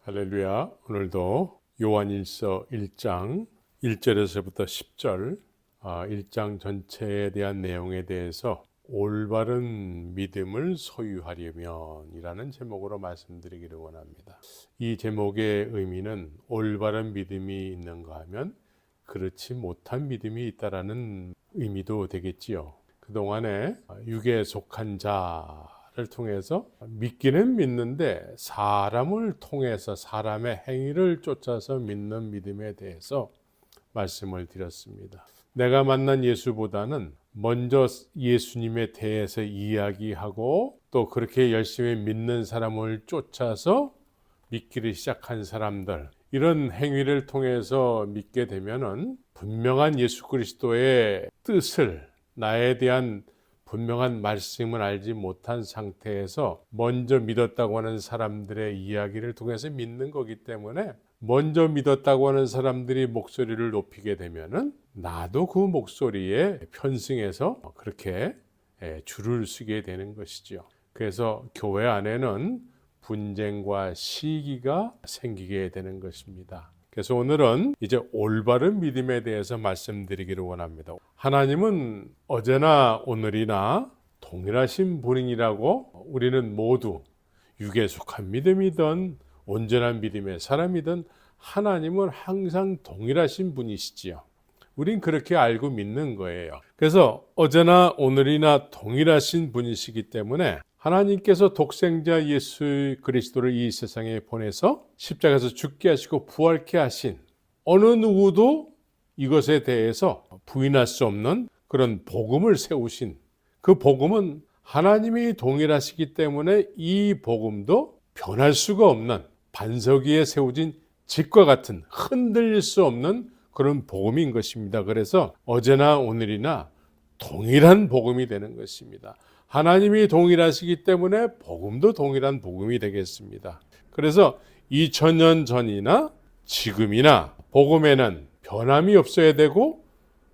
할렐루야. 오늘도 요한일서 1장 1절에서부터 10절 1장 전체에 대한 내용에 대해서 올바른 믿음을 소유하려면 이라는 제목으로 말씀드리기를 원합니다. 이 제목의 의미는 올바른 믿음이 있는가 하면 그렇지 못한 믿음이 있다라는 의미도 되겠지요. 그동안에 육에 속한 자를 통해서 믿기는 믿는데 사람을 통해서 사람의 행위를 쫓아서 믿는 믿음에 대해서 말씀을 드렸습니다. 내가 만난 예수보다는 먼저 예수님에 대해서 이야기하고 또 그렇게 열심히 믿는 사람을 쫓아서 믿기를 시작한 사람들, 이런 행위를 통해서 믿게 되면은 분명한 예수 그리스도의 뜻을, 나에 대한 분명한 말씀을 알지 못한 상태에서 먼저 믿었다고 하는 사람들의 이야기를 통해서 믿는 거기 때문에 먼저 믿었다고 하는 사람들이 목소리를 높이게 되면은 나도 그 목소리에 편승해서 그렇게 줄을 서게 되는 것이죠. 그래서 교회 안에는 분쟁과 시기가 생기게 되는 것입니다. 그래서 오늘은 이제 올바른 믿음에 대해서 말씀드리기를 원합니다. 하나님은 어제나 오늘이나 동일하신 분이라고 우리는 모두 육에 속한 믿음이든 온전한 믿음의 사람이든 하나님은 항상 동일하신 분이시지요. 우린 그렇게 알고 믿는 거예요. 그래서 어제나 오늘이나 동일하신 분이시기 때문에 하나님께서 독생자 예수 그리스도를 이 세상에 보내서 십자가에서 죽게 하시고 부활케 하신 어느 누구도 이것에 대해서 부인할 수 없는 그런 복음을 세우신, 그 복음은 하나님이 동일하시기 때문에 이 복음도 변할 수가 없는, 반석 위에 세워진 집과 같은 흔들릴 수 없는 그런 복음인 것입니다. 그래서 어제나 오늘이나 동일한 복음이 되는 것입니다. 하나님이 동일하시기 때문에 복음도 동일한 복음이 되겠습니다. 그래서 2000년 전이나 지금이나 복음에는 변함이 없어야 되고,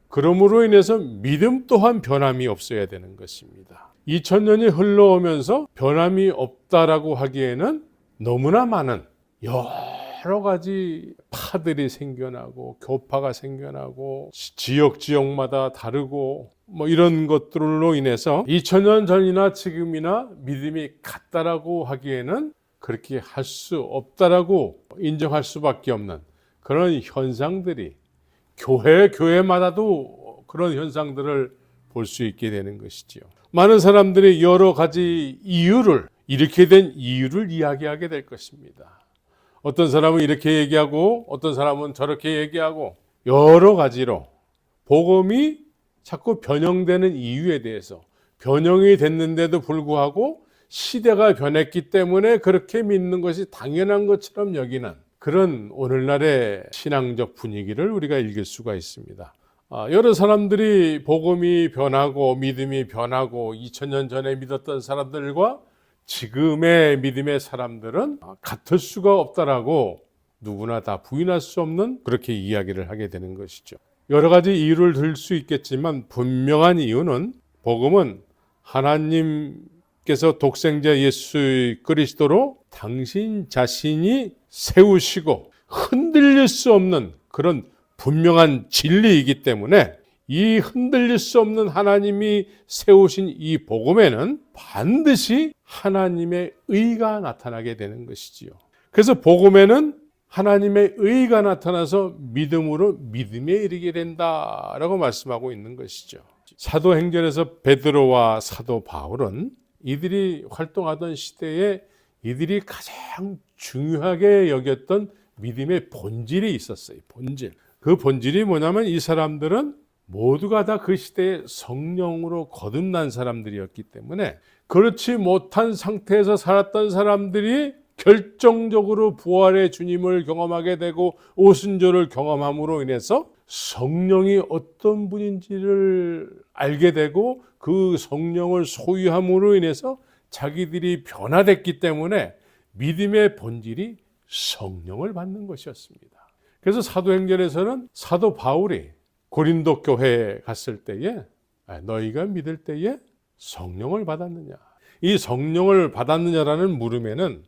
그러므로 인해서 믿음 또한 변함이 없어야 되는 것입니다. 2000년이 흘러오면서 변함이 없다라고 하기에는 너무나 많은 여러 가지 파들이 생겨나고 교파가 생겨나고 지역마다 다르고 이런 것들로 인해서 2000년 전이나 지금이나 믿음이 같다라고 하기에는 그렇게 할 수 없다라고 인정할 수밖에 없는 그런 현상들이 교회마다도 그런 현상들을 볼 수 있게 되는 것이지요. 많은 사람들이 여러 가지 이유를, 이렇게 된 이유를 이야기하게 될 것입니다. 어떤 사람은 이렇게 얘기하고 어떤 사람은 저렇게 얘기하고 여러 가지로 복음이 자꾸 변형되는 이유에 대해서, 변형이 됐는데도 불구하고 시대가 변했기 때문에 그렇게 믿는 것이 당연한 것처럼 여기는 그런 오늘날의 신앙적 분위기를 우리가 읽을 수가 있습니다. 여러 사람들이 복음이 변하고 믿음이 변하고 2000년 전에 믿었던 사람들과 지금의 믿음의 사람들은 같을 수가 없다라고 누구나 다 부인할 수 없는 그렇게 이야기를 하게 되는 것이죠. 여러 가지 이유를 들 수 있겠지만 분명한 이유는 복음은 하나님께서 독생자 예수 그리스도로 당신 자신이 세우시고 흔들릴 수 없는 그런 분명한 진리이기 때문에 이 흔들릴 수 없는 하나님이 세우신 이 복음에는 반드시 하나님의 의가 나타나게 되는 것이지요. 그래서 복음에는 하나님의 의가 나타나서 믿음으로 믿음에 이르게 된다라고 말씀하고 있는 것이죠. 사도행전에서 베드로와 사도 바울은 이들이 활동하던 시대에 이들이 가장 중요하게 여겼던 믿음의 본질이 있었어요. 본질. 그 본질이 뭐냐면 이 사람들은 모두가 다 그 시대에 성령으로 거듭난 사람들이었기 때문에 그렇지 못한 상태에서 살았던 사람들이 결정적으로 부활의 주님을 경험하게 되고 오순절을 경험함으로 인해서 성령이 어떤 분인지를 알게 되고 그 성령을 소유함으로 인해서 자기들이 변화됐기 때문에 믿음의 본질이 성령을 받는 것이었습니다. 그래서 사도행전에서는 사도 바울이 고린도 교회에 갔을 때에 너희가 믿을 때에 성령을 받았느냐, 이 성령을 받았느냐라는 물음에는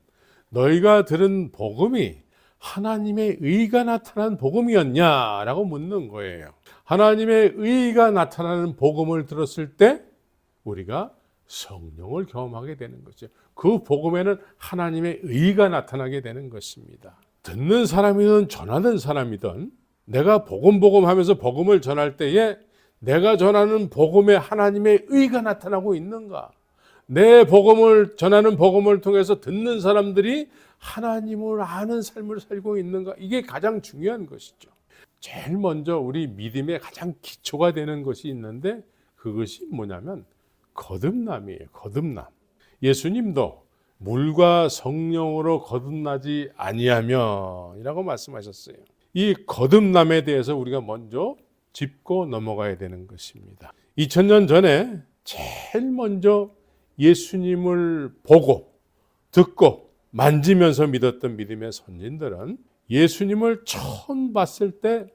너희가 들은 복음이 하나님의 의가 나타난 복음이었냐라고 묻는 거예요. 하나님의 의가 나타나는 복음을 들었을 때 우리가 성령을 경험하게 되는 거죠. 그 복음에는 하나님의 의가 나타나게 되는 것입니다. 듣는 사람이든 전하는 사람이든 내가 복음 하면서 복음을 전할 때에 내가 전하는 복음에 하나님의 의가 나타나고 있는가? 내 복음을 전하는 복음을 통해서 듣는 사람들이 하나님을 아는 삶을 살고 있는가? 이게 가장 중요한 것이죠. 제일 먼저 우리 믿음의 가장 기초가 되는 것이 있는데 그것이 뭐냐면 거듭남이에요. 거듭남. 예수님도 물과 성령으로 거듭나지 아니하며 이라고 말씀하셨어요. 이 거듭남에 대해서 우리가 먼저 짚고 넘어가야 되는 것입니다. 2000년 전에 제일 먼저 예수님을 보고 듣고 만지면서 믿었던 믿음의 선진들은 예수님을 처음 봤을 때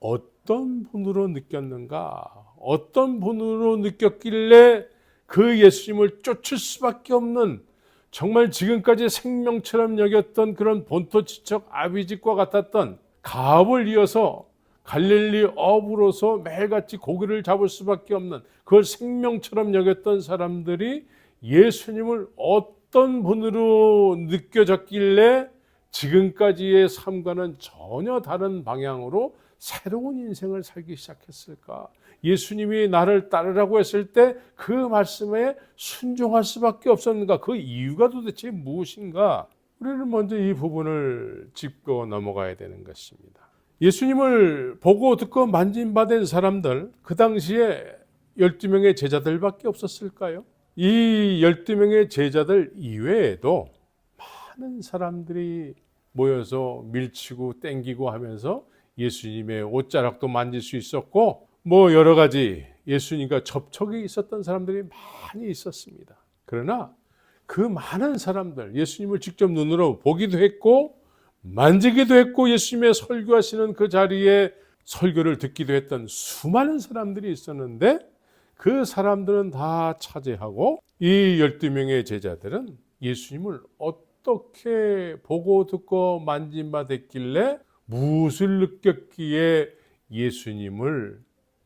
어떤 분으로 느꼈는가? 어떤 분으로 느꼈길래 그 예수님을 쫓을 수밖에 없는 정말 지금까지 생명처럼 여겼던 그런 본토지척 아비집과 같았던 가업을 이어서 갈릴리 어부로서 매일같이 고기를 잡을 수밖에 없는 그걸 생명처럼 여겼던 사람들이 예수님을 어떤 분으로 느껴졌길래 지금까지의 삶과는 전혀 다른 방향으로 새로운 인생을 살기 시작했을까? 예수님이 나를 따르라고 했을 때 그 말씀에 순종할 수밖에 없었는가? 그 이유가 도대체 무엇인가? 우리는 먼저 이 부분을 짚고 넘어가야 되는 것입니다. 예수님을 보고 듣고 만진받은 사람들, 그 당시에 12명의 제자들밖에 없었을까요? 이 12명의 제자들 이외에도 많은 사람들이 모여서 밀치고 땡기고 하면서 예수님의 옷자락도 만질 수 있었고 여러 가지 예수님과 접촉이 있었던 사람들이 많이 있었습니다. 그러나 그 많은 사람들, 예수님을 직접 눈으로 보기도 했고 만지기도 했고 예수님의 설교하시는 그 자리에 설교를 듣기도 했던 수많은 사람들이 있었는데 그 사람들은 다 차지하고 이 12명의 제자들은 예수님을 어떻게 보고 듣고 만진받았길래 무엇을 느꼈기에 예수님을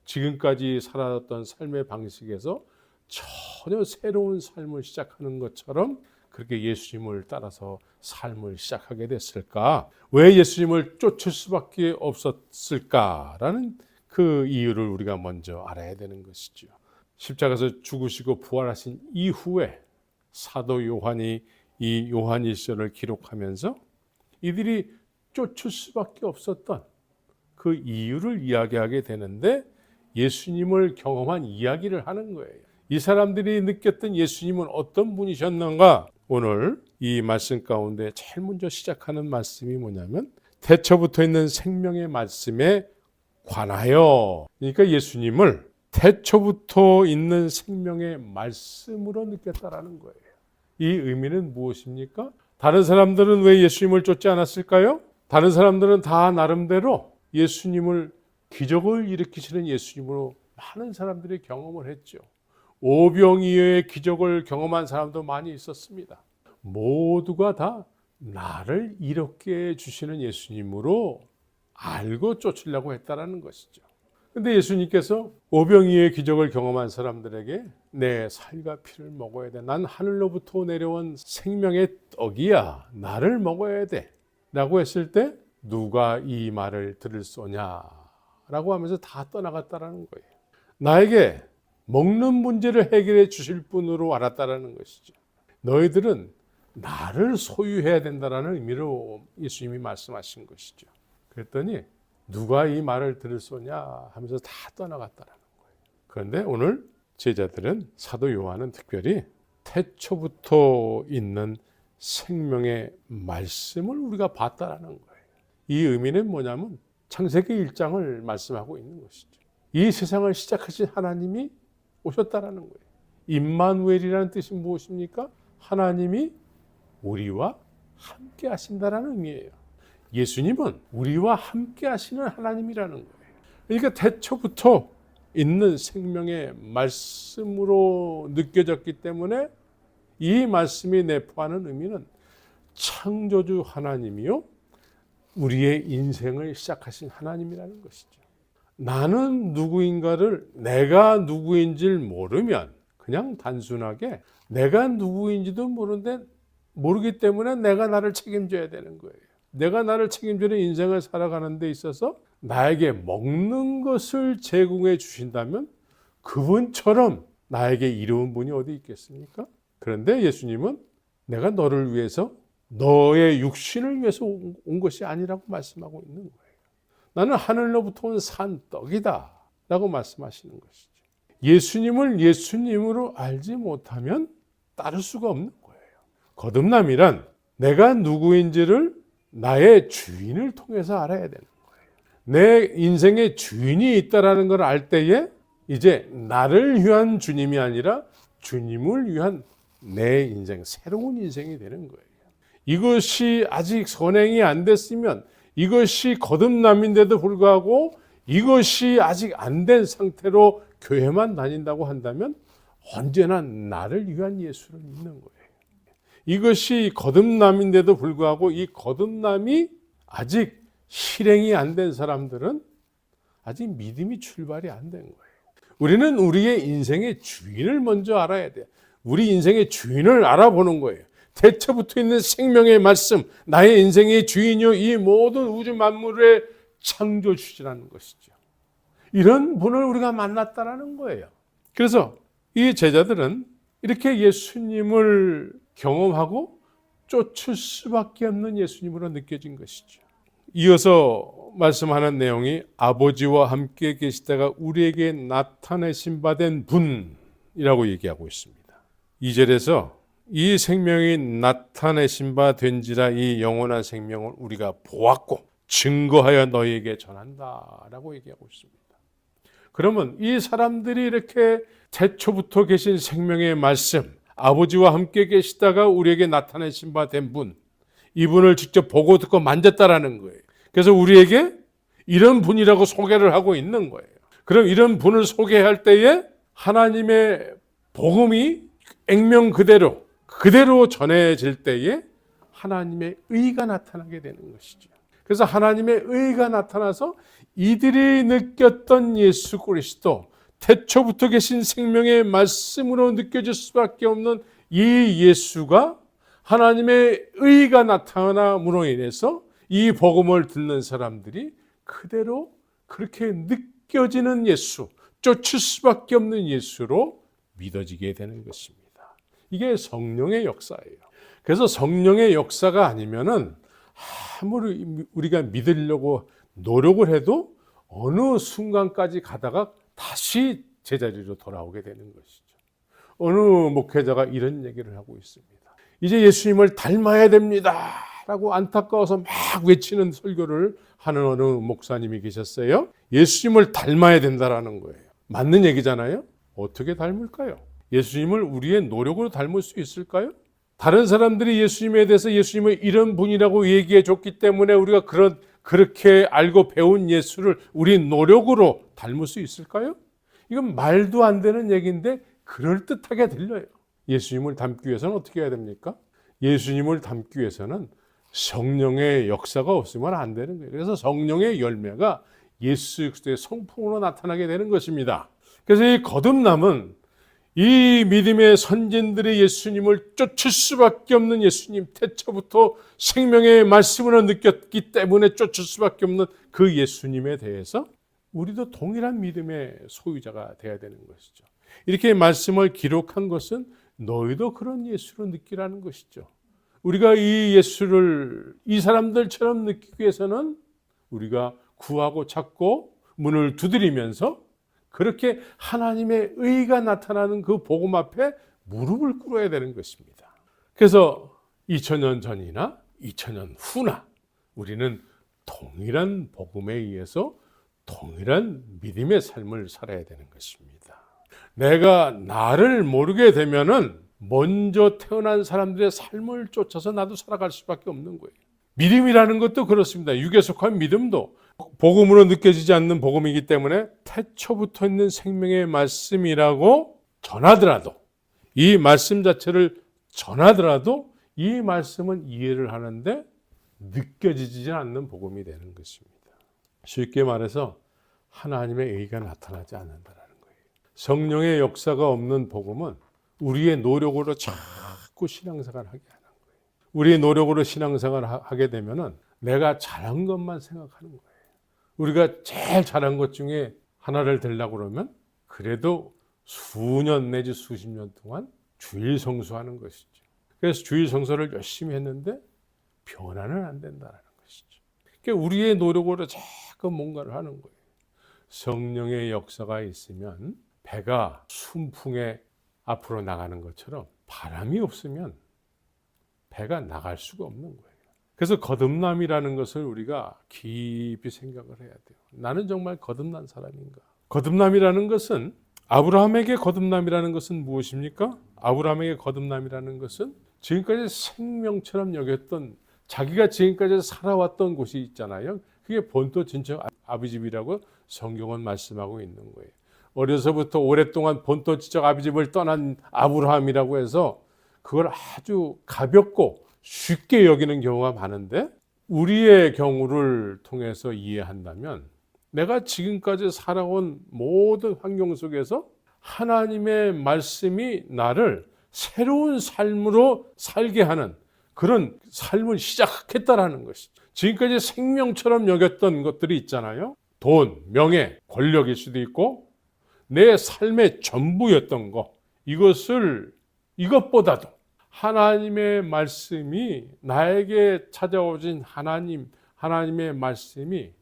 지금까지 살아왔던 삶의 방식에서 전혀 새로운 삶을 시작하는 것처럼 그렇게 예수님을 따라서 삶을 시작하게 됐을까? 왜 예수님을 쫓을 수밖에 없었을까라는 그 이유를 우리가 먼저 알아야 되는 것이죠. 십자가에서 죽으시고 부활하신 이후에 사도 요한이 이 요한일서를 기록하면서 이들이 쫓을 수밖에 없었던 그 이유를 이야기하게 되는데 예수님을 경험한 이야기를 하는 거예요. 이 사람들이 느꼈던 예수님은 어떤 분이셨는가? 오늘 이 말씀 가운데 제일 먼저 시작하는 말씀이 뭐냐면 태초부터 있는 생명의 말씀에 관하여, 그러니까 예수님을 태초부터 있는 생명의 말씀으로 느꼈다라는 거예요. 이 의미는 무엇입니까? 다른 사람들은 왜 예수님을 쫓지 않았을까요? 다른 사람들은 다 나름대로 예수님을 기적을 일으키시는 예수님으로 많은 사람들이 경험을 했죠. 오병이어의 기적을 경험한 사람도 많이 있었습니다. 모두가 다 나를 이롭게 해주시는 예수님으로 알고 쫓으려고 했다라는 것이죠. 그런데 예수님께서 오병이어의 기적을 경험한 사람들에게 내 살과 피를 먹어야 돼. 난 하늘로부터 내려온 생명의 떡이야. 나를 먹어야 돼. 라고 했을 때 누가 이 말을 들을 소냐? 라고 하면서 다 떠나갔다라는 거예요. 나에게 먹는 문제를 해결해 주실 분으로 알았다라는 것이죠. 너희들은 나를 소유해야 된다라는 의미로 예수님이 말씀하신 것이죠. 그랬더니 누가 이 말을 들을 소냐 하면서 다 떠나갔다라는 거예요. 그런데 오늘 제자들은 사도 요한은 특별히 태초부터 있는 생명의 말씀을 우리가 봤다라는 거예요. 이 의미는 뭐냐면 창세기 1장을 말씀하고 있는 것이죠. 이 세상을 시작하신 하나님이 오셨다라는 거예요. 임마누엘이라는 뜻이 무엇입니까? 하나님이 우리와 함께 하신다라는 의미예요. 예수님은 우리와 함께 하시는 하나님이라는 거예요. 그러니까 태초부터 있는 생명의 말씀으로 느껴졌기 때문에 이 말씀이 내포하는 의미는 창조주 하나님이요, 우리의 인생을 시작하신 하나님이라는 것이죠. 나는 누구인가를 내가 누구인지를 모르면 그냥 단순하게 내가 누구인지도 모르기 때문에 내가 나를 책임져야 되는 거예요. 내가 나를 책임지는 인생을 살아가는 데 있어서 나에게 먹는 것을 제공해 주신다면 그분처럼 나에게 이로운 분이 어디 있겠습니까? 그런데 예수님은 내가 너를 위해서, 너의 육신을 위해서 온 것이 아니라고 말씀하고 있는 거예요. 나는 하늘로부터 온 산 떡이다 라고 말씀하시는 것이죠. 예수님을 예수님으로 알지 못하면 따를 수가 없는 거예요. 거듭남이란 내가 누구인지를 나의 주인을 통해서 알아야 되는 거예요. 내 인생에 주인이 있다는 걸 알 때에 이제 나를 위한 주님이 아니라 주님을 위한 내 인생, 새로운 인생이 되는 거예요. 이것이 아직 선행이 안 됐으면, 이것이 거듭남인데도 불구하고 이것이 아직 안 된 상태로 교회만 다닌다고 한다면 언제나 나를 위한 예수를 믿는 거예요. 이것이 거듭남인데도 불구하고 이 거듭남이 아직 실행이 안 된 사람들은 아직 믿음이 출발이 안 된 거예요. 우리는 우리의 인생의 주인을 먼저 알아야 돼요. 우리 인생의 주인을 알아보는 거예요. 대처부터 있는 생명의 말씀, 나의 인생의 주인이요 이 모든 우주 만물의 창조주시라는 것이죠. 이런 분을 우리가 만났다라는 거예요. 그래서 이 제자들은 이렇게 예수님을 경험하고 쫓을 수밖에 없는 예수님으로 느껴진 것이죠. 이어서 말씀하는 내용이 아버지와 함께 계시다가 우리에게 나타내신 바 된 분이라고 얘기하고 있습니다. 2절에서 이 생명이 나타내신 바 된지라 이 영원한 생명을 우리가 보았고 증거하여 너희에게 전한다라고 얘기하고 있습니다. 그러면 이 사람들이 이렇게 태초부터 계신 생명의 말씀, 아버지와 함께 계시다가 우리에게 나타내신 바 된 분, 이분을 직접 보고 듣고 만졌다라는 거예요. 그래서 우리에게 이런 분이라고 소개를 하고 있는 거예요. 그럼 이런 분을 소개할 때에 하나님의 복음이 액면 그대로 전해질 때에 하나님의 의가 나타나게 되는 것이죠. 그래서 하나님의 의가 나타나서 이들이 느꼈던 예수 그리스도, 태초부터 계신 생명의 말씀으로 느껴질 수밖에 없는 이 예수가 하나님의 의가 나타남으로 인해서 이 복음을 듣는 사람들이 그대로 그렇게 느껴지는 예수, 쫓을 수밖에 없는 예수로 믿어지게 되는 것입니다. 이게 성령의 역사예요. 그래서 성령의 역사가 아니면은 아무리 우리가 믿으려고 노력을 해도 어느 순간까지 가다가 다시 제자리로 돌아오게 되는 것이죠. 어느 목회자가 이런 얘기를 하고 있습니다. 이제 예수님을 닮아야 됩니다 라고 안타까워서 막 외치는 설교를 하는 어느 목사님이 계셨어요. 예수님을 닮아야 된다라는 거예요. 맞는 얘기잖아요. 어떻게 닮을까요? 예수님을 우리의 노력으로 닮을 수 있을까요? 다른 사람들이 예수님에 대해서 예수님을 이런 분이라고 얘기해 줬기 때문에 우리가 그렇게 알고 배운 예수를 우리 노력으로 닮을 수 있을까요? 이건 말도 안 되는 얘기인데 그럴듯하게 들려요. 예수님을 닮기 위해서는 어떻게 해야 됩니까? 예수님을 닮기 위해서는 성령의 역사가 없으면 안 되는 거예요. 그래서 성령의 열매가 예수 그리스도의 성품으로 나타나게 되는 것입니다. 그래서 이 거듭남은 이 믿음의 선진들이 예수님을 쫓을 수밖에 없는 예수님, 태초부터 생명의 말씀으로 느꼈기 때문에 쫓을 수밖에 없는 그 예수님에 대해서 우리도 동일한 믿음의 소유자가 되어야 되는 것이죠. 이렇게 말씀을 기록한 것은 너희도 그런 예수로 느끼라는 것이죠. 우리가 이 예수를 이 사람들처럼 느끼기 위해서는 우리가 구하고 찾고 문을 두드리면서 그렇게 하나님의 의가 나타나는 그 복음 앞에 무릎을 꿇어야 되는 것입니다. 그래서 2000년 전이나 2000년 후나 우리는 동일한 복음에 의해서 동일한 믿음의 삶을 살아야 되는 것입니다. 내가 나를 모르게 되면은 먼저 태어난 사람들의 삶을 쫓아서 나도 살아갈 수밖에 없는 거예요. 믿음이라는 것도 그렇습니다. 육에 속한 믿음도 복음으로 느껴지지 않는 복음이기 때문에 태초부터 있는 생명의 말씀이라고 전하더라도, 이 말씀 자체를 전하더라도 이 말씀은 이해를 하는데 느껴지지 않는 복음이 되는 것입니다. 쉽게 말해서 하나님의 의가 나타나지 않는다라는 거예요. 성령의 역사가 없는 복음은 우리의 노력으로 자꾸 신앙생활을 하게 하는 거예요. 우리의 노력으로 신앙생활을 하게 되면은 내가 잘한 것만 생각하는 거예요. 우리가 제일 잘한 것 중에 하나를 들려고 그러면 그래도 수년 내지 수십 년 동안 주일 성수하는 것이죠. 그래서 주일 성수를 열심히 했는데 변화는 안 된다는 것이죠. 그러니까 우리의 노력으로 자꾸 뭔가를 하는 거예요. 성령의 역사가 있으면 배가 순풍에 앞으로 나가는 것처럼 바람이 없으면 배가 나갈 수가 없는 거예요. 그래서 거듭남이라는 것을 우리가 깊이 생각을 해야 돼요. 나는 정말 거듭난 사람인가? 거듭남이라는 것은 아브라함에게 거듭남이라는 것은 무엇입니까? 아브라함에게 거듭남이라는 것은 지금까지 생명처럼 여겼던 자기가 지금까지 살아왔던 곳이 있잖아요. 그게 본토 친척 아비 집이라고 성경은 말씀하고 있는 거예요. 어려서부터 오랫동안 본토 친척 아비 집을 떠난 아브라함이라고 해서 그걸 아주 가볍고 쉽게 여기는 경우가 많은데 우리의 경우를 통해서 이해한다면 내가 지금까지 살아온 모든 환경 속에서 하나님의 말씀이 나를 새로운 삶으로 살게 하는 그런 삶을 시작했다라는 것이죠. 지금까지 생명처럼 여겼던 것들이 있잖아요. 돈, 명예, 권력일 수도 있고 내 삶의 전부였던 것, 이것보다도 하나님의 말씀이 나에게 찾아오신 하나님의 말씀이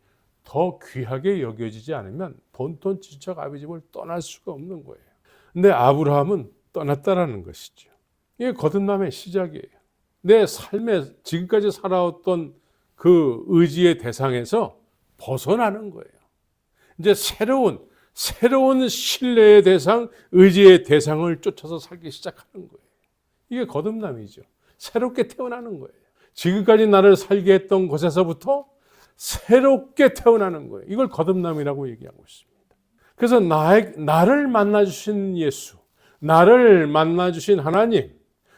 더 귀하게 여겨지지 않으면 본토 친척 아비 집을 떠날 수가 없는 거예요. 근데 아브라함은 떠났다라는 것이죠. 이게 거듭남의 시작이에요. 내 삶에 지금까지 살아왔던 그 의지의 대상에서 벗어나는 거예요. 이제 새로운 신뢰의 대상, 의지의 대상을 쫓아서 살기 시작하는 거예요. 이게 거듭남이죠. 새롭게 태어나는 거예요. 지금까지 나를 살게 했던 곳에서부터 새롭게 태어나는 거예요. 이걸 거듭남이라고 얘기하고 있습니다. 그래서 나를 만나주신 예수, 나를 만나주신 하나님,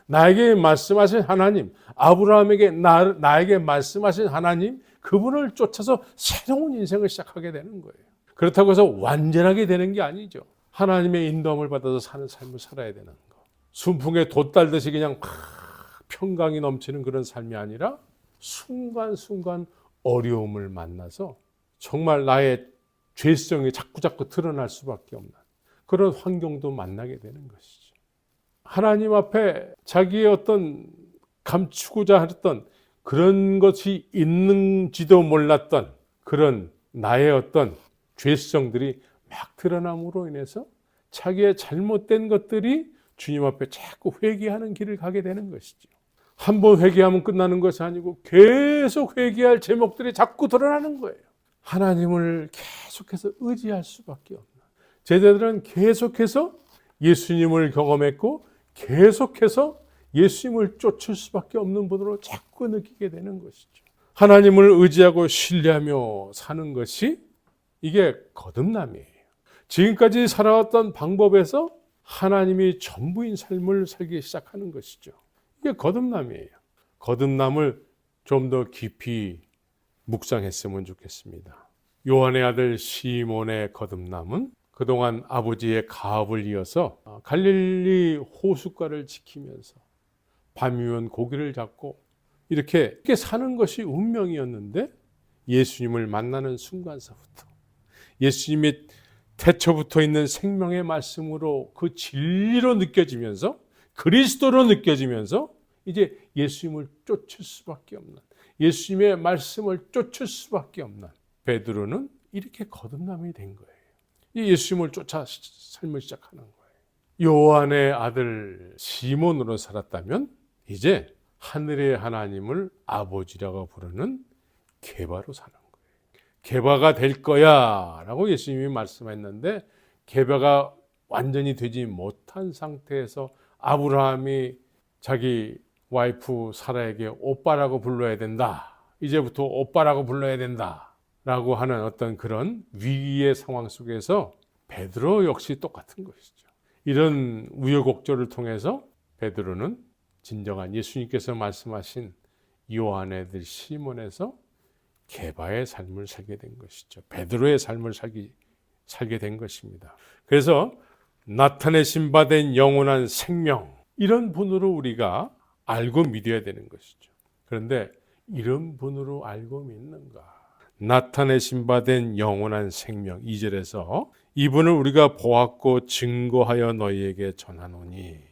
나에게 말씀하신 하나님, 아브라함에게 나에게 말씀하신 하나님, 그분을 쫓아서 새로운 인생을 시작하게 되는 거예요. 그렇다고 해서 완전하게 되는 게 아니죠. 하나님의 인도함을 받아서 사는 삶을 살아야 되는 거. 순풍에 돛달듯이 그냥 평강이 넘치는 그런 삶이 아니라 순간순간 어려움을 만나서 정말 나의 죄성이 자꾸자꾸 드러날 수밖에 없는 그런 환경도 만나게 되는 것이죠. 하나님 앞에 자기의 어떤 감추고자 했던 그런 것이 있는지도 몰랐던 그런 나의 어떤 죄성들이 막 드러남으로 인해서 자기의 잘못된 것들이 주님 앞에 자꾸 회개하는 길을 가게 되는 것이죠. 한 번 회개하면 끝나는 것이 아니고 계속 회개할 제목들이 자꾸 드러나는 거예요. 하나님을 계속해서 의지할 수밖에 없는, 제자들은 계속해서 예수님을 경험했고 계속해서 예수님을 쫓을 수밖에 없는 분으로 자꾸 느끼게 되는 것이죠. 하나님을 의지하고 신뢰하며 사는 것이 이게 거듭남이에요. 지금까지 살아왔던 방법에서 하나님이 전부인 삶을 살기 시작하는 것이죠. 이게 거듭남이에요. 거듭남을 좀 더 깊이 묵상했으면 좋겠습니다. 요한의 아들 시몬의 거듭남은 그동안 아버지의 가업을 이어서 갈릴리 호숫가를 지키면서 밤이면 고기를 잡고 이렇게 사는 것이 운명이었는데 예수님을 만나는 순간서부터 예수님이 태초부터 있는 생명의 말씀으로 그 진리로 느껴지면서 그리스도로 느껴지면서 이제 예수님을 쫓을 수밖에 없는, 예수님의 말씀을 쫓을 수밖에 없는 베드로는 이렇게 거듭남이 된 거예요. 예수님을 쫓아 삶을 시작하는 거예요. 요한의 아들 시몬으로 살았다면 이제 하늘의 하나님을 아버지라고 부르는 게바로 사는 거예요. 게바가 될 거야 라고 예수님이 말씀했는데 게바가 완전히 되지 못한 상태에서 아브라함이 자기 와이프 사라에게 오빠라고 불러야 된다, 이제부터 오빠라고 불러야 된다 라고 하는 어떤 그런 위기의 상황 속에서 베드로 역시 똑같은 것이죠. 이런 우여곡절을 통해서 베드로는 진정한 예수님께서 말씀하신 요한의 아들 시몬에서 게바의 삶을 살게 된 것이죠. 베드로의 삶을 살게 된 것입니다. 그래서 나타내신 바 된 영원한 생명, 이런 분으로 우리가 알고 믿어야 되는 것이죠. 그런데 이런 분으로 알고 믿는가? 나타내신 바 된 영원한 생명, 2절에서 이분을 우리가 보았고 증거하여 너희에게 전하노니,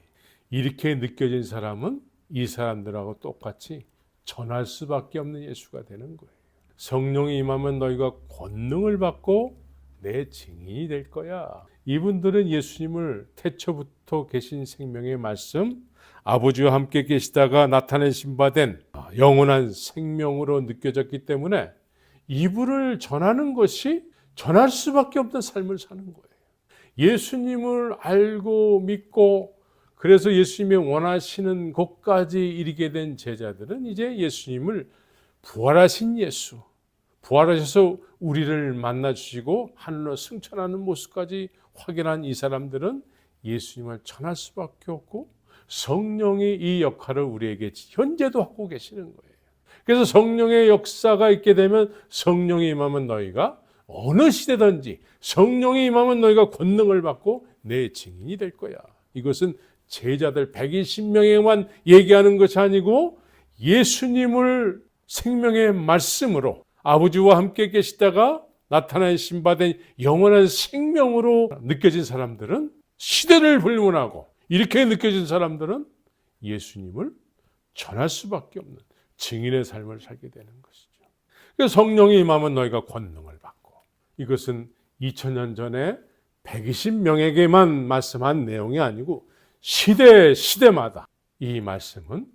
이렇게 느껴진 사람은 이 사람들하고 똑같이 전할 수밖에 없는 예수가 되는 거예요. 성령이 임하면 너희가 권능을 받고 내 증인이 될 거야. 이분들은 예수님을 태초부터 계신 생명의 말씀, 아버지와 함께 계시다가 나타내신 바 된 영원한 생명으로 느껴졌기 때문에 이분을 전하는 것이 전할 수밖에 없는 삶을 사는 거예요. 예수님을 알고 믿고 그래서 예수님이 원하시는 곳까지 이르게 된 제자들은 이제 예수님을 부활하신 예수, 부활하셔서 우리를 만나주시고 하늘로 승천하는 모습까지 확인한 이 사람들은 예수님을 전할 수밖에 없고 성령이 이 역할을 우리에게 현재도 하고 계시는 거예요. 그래서 성령의 역사가 있게 되면 성령이 임하면 너희가 어느 시대든지 성령이 임하면 너희가 권능을 받고 내 증인이 될 거야. 이것은 제자들 120명에만 얘기하는 것이 아니고 예수님을 생명의 말씀으로 아버지와 함께 계시다가 나타나신 바 된 영원한 생명으로 느껴진 사람들은 시대를 불문하고 이렇게 느껴진 사람들은 예수님을 전할 수밖에 없는 증인의 삶을 살게 되는 것이죠. 그래서 성령이 임하면 너희가 권능을 받고, 이것은 2000년 전에 120명에게만 말씀한 내용이 아니고 시대마다 이 말씀은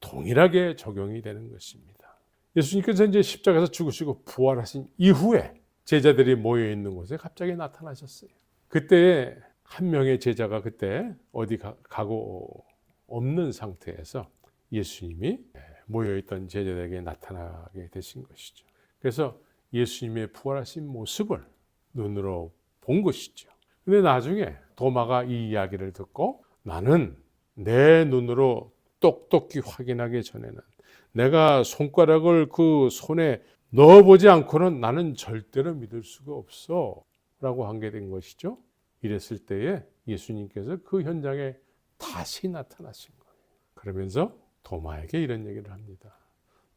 동일하게 적용이 되는 것입니다. 예수님께서 이제 십자가에서 죽으시고 부활하신 이후에 제자들이 모여 있는 곳에 갑자기 나타나셨어요. 그때 한 명의 제자가 그때 어디 가고 없는 상태에서 예수님이 모여있던 제자들에게 나타나게 되신 것이죠. 그래서 예수님의 부활하신 모습을 눈으로 본 것이죠. 근데 나중에 도마가 이 이야기를 듣고 나는 내 눈으로 똑똑히 확인하기 전에는 내가 손가락을 그 손에 넣어보지 않고는 나는 절대로 믿을 수가 없어 라고 한 게 된 것이죠. 이랬을 때에 예수님께서 그 현장에 다시 나타나신 거예요. 그러면서 도마에게 이런 얘기를 합니다.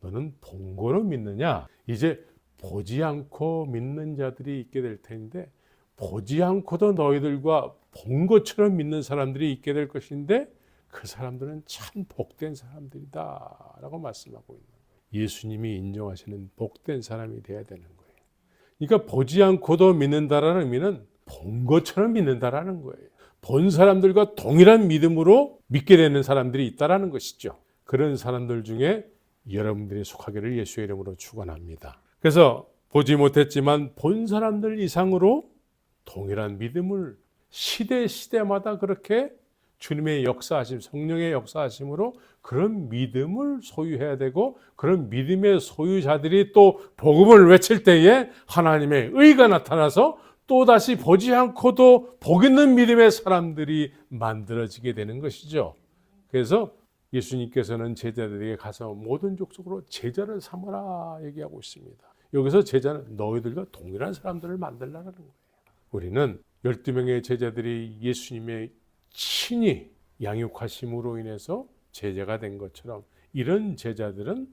너는 본 거로 믿느냐? 이제 보지 않고 믿는 자들이 있게 될 텐데 보지 않고도 너희들과 본 것처럼 믿는 사람들이 있게 될 것인데 그 사람들은 참 복된 사람들이다 라고 말씀하고 있는 거예요. 예수님이 인정하시는 복된 사람이 되어야 되는 거예요. 그러니까 보지 않고도 믿는다라는 의미는 본 것처럼 믿는다라는 거예요. 본 사람들과 동일한 믿음으로 믿게 되는 사람들이 있다라는 것이죠. 그런 사람들 중에 여러분들이 속하기를 예수의 이름으로 축원합니다. 그래서 보지 못했지만 본 사람들 이상으로 동일한 믿음을 시대마다 그렇게 주님의 역사하심, 성령의 역사하심으로 그런 믿음을 소유해야 되고 그런 믿음의 소유자들이 또 복음을 외칠 때에 하나님의 의가 나타나서 또다시 보지 않고도 복 있는 믿음의 사람들이 만들어지게 되는 것이죠. 그래서 예수님께서는 제자들에게 가서 모든 족속으로 제자를 삼으라 얘기하고 있습니다. 여기서 제자는 너희들과 동일한 사람들을 만들라는 거예요. 우리는 12명의 제자들이 예수님의 친히 양육하심으로 인해서 제자가 된 것처럼 이런 제자들은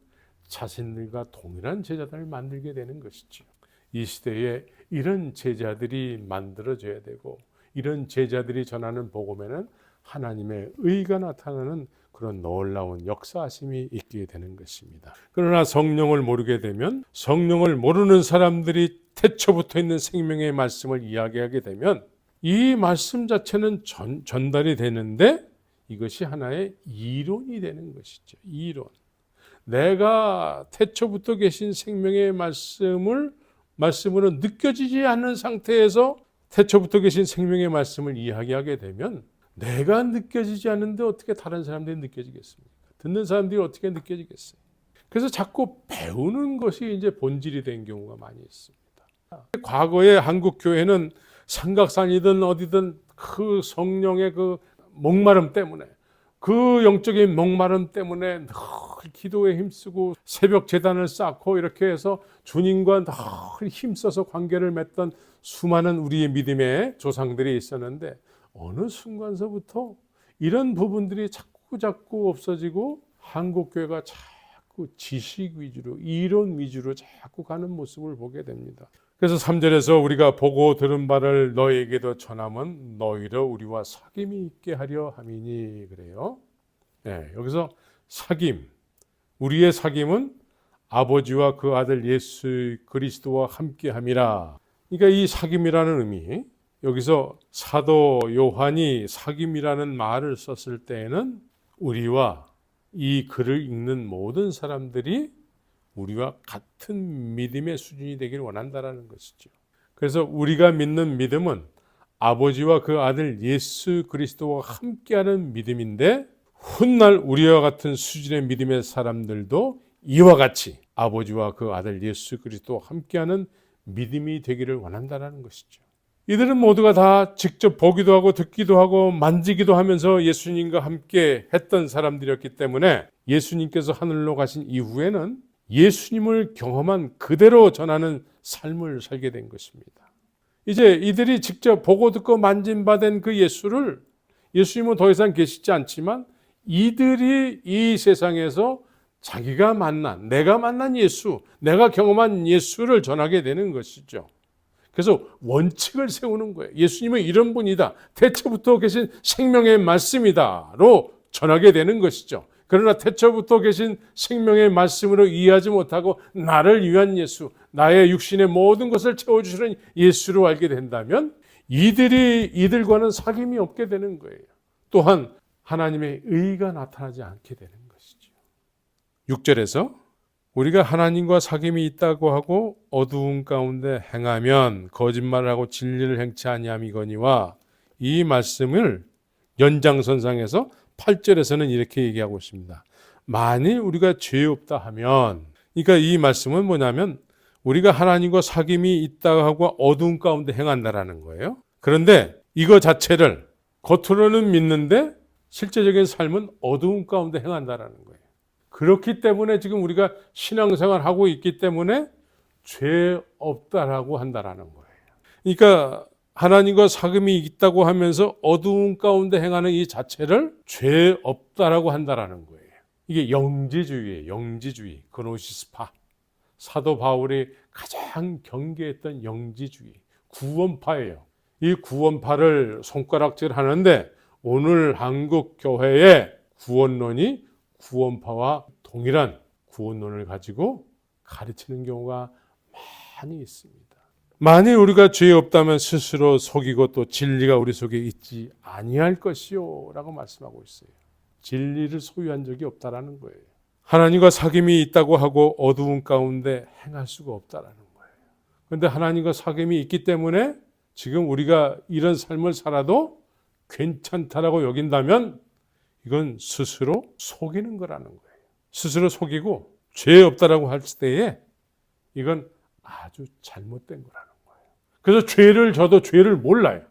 자신들과 동일한 제자들을 만들게 되는 것이죠. 이 시대에 이런 제자들이 만들어져야 되고 이런 제자들이 전하는 복음에는 하나님의 의가 나타나는 그런 놀라운 역사하심이 있게 되는 것입니다. 그러나 성령을 모르게 되면 성령을 모르는 사람들이 태초부터 있는 생명의 말씀을 이야기하게 되면 이 말씀 자체는 전달이 되는데 이것이 하나의 이론이 되는 것이죠. 이론. 내가 태초부터 계신 생명의 말씀으로 느껴지지 않는 상태에서 태초부터 계신 생명의 말씀을 이야기하게 되면 내가 느껴지지 않는데 어떻게 다른 사람들이 느껴지겠습니까? 듣는 사람들이 어떻게 느껴지겠어요? 그래서 자꾸 배우는 것이 이제 본질이 된 경우가 많이 있습니다. 과거에 한국 교회는 삼각산이든 어디든 그 성령의 그 목마름 때문에 그 영적인 목마름 때문에 늘 기도에 힘쓰고 새벽 제단을 쌓고 이렇게 해서 주님과 늘 힘써서 관계를 맺던 수많은 우리의 믿음의 조상들이 있었는데 어느 순간서부터 이런 부분들이 자꾸 없어지고 한국교회가 자꾸 지식 위주로 이론 위주로 자꾸 가는 모습을 보게 됩니다. 그래서 3절에서 우리가 보고 들은 바를 너에게도 전하면 너희로 우리와 사귐이 있게 하려 함이니 그래요. 네, 여기서 사귐, 우리의 사귐은 아버지와 그 아들 예수 그리스도와 함께함이라. 그러니까 이 사귐이라는 의미, 여기서 사도 요한이 사귐이라는 말을 썼을 때에는 우리와 이 글을 읽는 모든 사람들이 우리와 같은 믿음의 수준이 되기를 원한다는 것이죠. 그래서 우리가 믿는 믿음은 아버지와 그 아들 예수 그리스도와 함께하는 믿음인데 훗날 우리와 같은 수준의 믿음의 사람들도 이와 같이 아버지와 그 아들 예수 그리스도와 함께하는 믿음이 되기를 원한다는 것이죠. 이들은 모두가 다 직접 보기도 하고 듣기도 하고 만지기도 하면서 예수님과 함께 했던 사람들이었기 때문에 예수님께서 하늘로 가신 이후에는 예수님을 경험한 그대로 전하는 삶을 살게 된 것입니다. 이제 이들이 직접 보고 듣고 만진받은 그 예수님은 더 이상 계시지 않지만 이들이 이 세상에서 자기가 만난, 내가 만난 예수, 내가 경험한 예수를 전하게 되는 것이죠. 그래서 원칙을 세우는 거예요. 예수님은 이런 분이다. 태초부터 계신 생명의 말씀이다로 전하게 되는 것이죠. 그러나 태초부터 계신 생명의 말씀으로 이해하지 못하고 나를 위한 예수, 나의 육신의 모든 것을 채워주시는 예수로 알게 된다면 이들과는 사귐이 없게 되는 거예요. 또한 하나님의 의가 나타나지 않게 되는 것이죠. 6절에서 우리가 하나님과 사귐이 있다고 하고 어두운 가운데 행하면 거짓말을 하고 진리를 행치 아니함이거니와, 이 말씀을 연장선상에서 8절에서는 이렇게 얘기하고 있습니다. 만일 우리가 죄 없다 하면, 그러니까 이 말씀은 뭐냐면 우리가 하나님과 사귐이 있다고 하고 어두운 가운데 행한다라는 거예요. 그런데 이거 자체를 겉으로는 믿는데 실제적인 삶은 어두운 가운데 행한다라는 거예요. 그렇기 때문에 지금 우리가 신앙생활을 하고 있기 때문에 죄 없다라고 한다라는 거예요. 그러니까 하나님과 사귐이 있다고 하면서 어두운 가운데 행하는 이 자체를 죄 없다라고 한다라는 거예요. 이게 영지주의예요. 영지주의. 그노시스파. 사도 바울이 가장 경계했던 영지주의. 구원파예요. 이 구원파를 손가락질하는데 오늘 한국 교회의 구원론이 구원파와 동일한 구원론을 가지고 가르치는 경우가 많이 있습니다. 만일 우리가 죄 없다면 스스로 속이고 또 진리가 우리 속에 있지 아니할 것이요 라고 말씀하고 있어요. 진리를 소유한 적이 없다라는 거예요. 하나님과 사귐이 있다고 하고 어두운 가운데 행할 수가 없다라는 거예요. 그런데 하나님과 사귐이 있기 때문에 지금 우리가 이런 삶을 살아도 괜찮다라고 여긴다면 이건 스스로 속이는 거라는 거예요. 스스로 속이고 죄 없다라고 할 때에 이건 아주 잘못된 거라는 거예요. 그래서 저도 죄를 몰라요.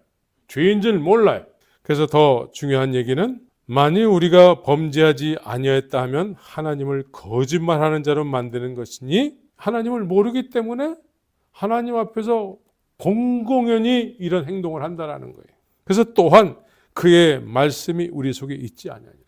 죄인 줄 몰라요. 그래서 더 중요한 얘기는 만일 우리가 범죄하지 아니하였다 하면 하나님을 거짓말하는 자로 만드는 것이니, 하나님을 모르기 때문에 하나님 앞에서 공공연히 이런 행동을 한다라는 거예요. 그래서 또한 그의 말씀이 우리 속에 있지 아니하니라.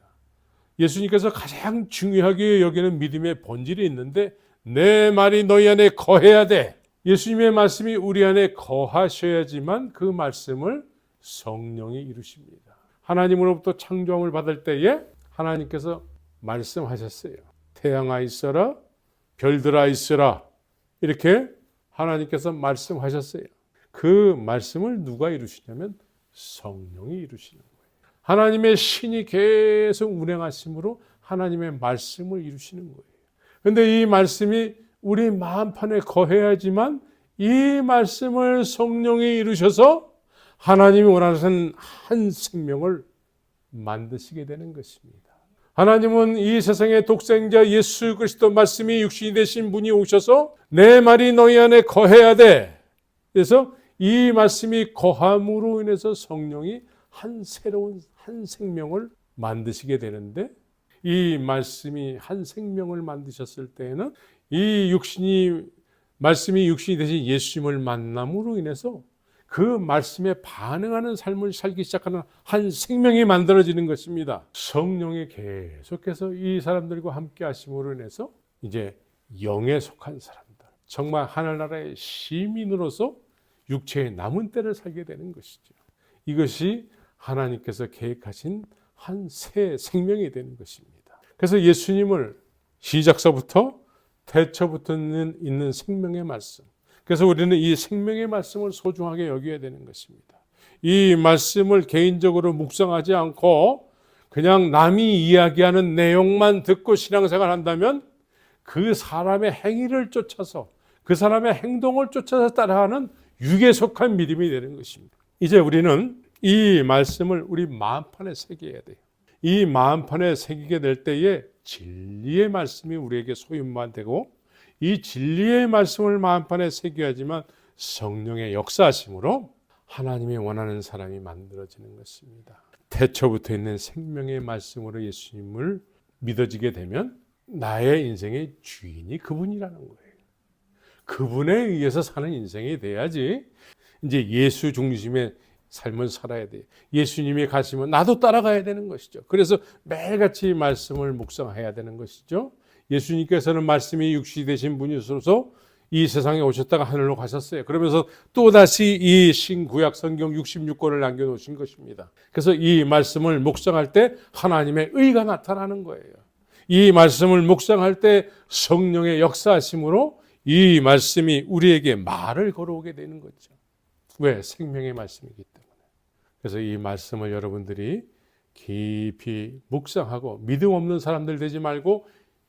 예수님께서 가장 중요하게 여기는 믿음의 본질이 있는데 내 말이 너희 안에 거해야 돼. 예수님의 말씀이 우리 안에 거하셔야지만 그 말씀을 성령이 이루십니다. 하나님으로부터 창조함을 받을 때에 하나님께서 말씀하셨어요. 태양아 있어라, 별들아 있으라. 이렇게 하나님께서 말씀하셨어요. 그 말씀을 누가 이루시냐면 성령이 이루시는 거예요. 하나님의 신이 계속 운행하심으로 하나님의 말씀을 이루시는 거예요. 그런데 이 말씀이 우리 마음판에 거해야지만 이 말씀을 성령이 이루셔서 하나님이 원하시는 한 생명을 만드시게 되는 것입니다. 하나님은 이 세상의 독생자 예수 그리스도 말씀이 육신이 되신 분이 오셔서 내 말이 너희 안에 거해야 돼. 그래서 이 말씀이 거함으로 인해서 성령이 새로운 한 생명을 만드시게 되는데, 이 말씀이 한 생명을 만드셨을 때에는 말씀이 육신이 되신 예수님을 만남으로 인해서 그 말씀에 반응하는 삶을 살기 시작하는 한 생명이 만들어지는 것입니다. 성령이 계속해서 이 사람들과 함께 하심으로 인해서 이제 영에 속한 사람들, 정말 하늘나라의 시민으로서 육체의 남은 때를 살게 되는 것이죠. 이것이 하나님께서 계획하신 한 새 생명이 되는 것입니다. 그래서 예수님을 시작서부터 태초부터 있는 생명의 말씀, 그래서 우리는 이 생명의 말씀을 소중하게 여겨야 되는 것입니다. 이 말씀을 개인적으로 묵상하지 않고 그냥 남이 이야기하는 내용만 듣고 신앙생활 한다면 그 사람의 행위를 쫓아서, 그 사람의 행동을 쫓아서 따라가는 육에 속한 믿음이 되는 것입니다. 이제 우리는 이 말씀을 우리 마음판에 새겨야 돼요. 이 마음판에 새기게 될 때에 진리의 말씀이 우리에게 소유만 되고, 이 진리의 말씀을 마음판에 새겨야지만 성령의 역사하심으로 하나님이 원하는 사람이 만들어지는 것입니다. 태초부터 있는 생명의 말씀으로 예수님을 믿어지게 되면 나의 인생의 주인이 그분이라는 거예요. 그분에 의해서 사는 인생이 돼야지 이제 예수 중심의 삶을 살아야 돼요. 예수님이 가시면 나도 따라가야 되는 것이죠. 그래서 매일같이 말씀을 묵상해야 되는 것이죠. 예수님께서는 말씀이 육신이 되신 분이셔서 이 세상에 오셨다가 하늘로 가셨어요. 그러면서 또다시 이 신구약 성경 66권을 남겨놓으신 것입니다. 그래서 이 말씀을 묵상할 때 하나님의 의가 나타나는 거예요. 이 말씀을 묵상할 때 성령의 역사하심으로 이 말씀이 우리에게 말을 걸어오게 되는 거죠. 왜? 생명의 말씀이기 때문에. 그래서 이 말씀을 여러분들이 깊이 묵상하고 믿음 없는 사람들 되지 말고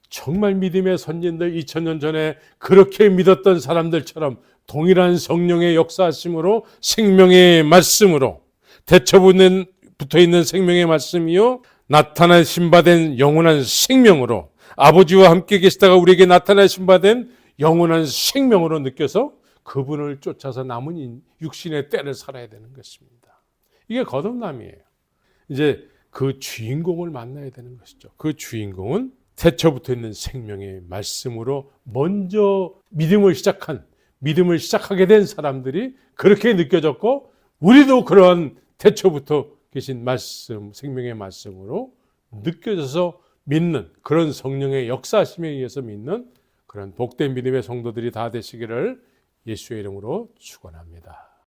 정말 믿음의 선진들 2000년 전에 그렇게 믿었던 사람들처럼 동일한 성령의 역사하심으로 생명의 말씀으로 대처붙어 있는 생명의 말씀이요 나타나신 바 된 영원한 생명으로 아버지와 함께 계시다가 우리에게 나타나신 바 된 영원한 생명으로 느껴서 그분을 쫓아서 남은 육신의 때를 살아야 되는 것입니다. 이게 거듭남이에요. 이제 그 주인공을 만나야 되는 것이죠. 그 주인공은 태초부터 있는 생명의 말씀으로 먼저 믿음을 시작하게 된 사람들이 그렇게 느껴졌고, 우리도 그러한 태초부터 계신 말씀, 생명의 말씀으로 느껴져서 믿는 그런 성령의 역사심에 의해서 믿는 그런 복된 믿음의 성도들이 다 되시기를 예수의 이름으로 축원합니다.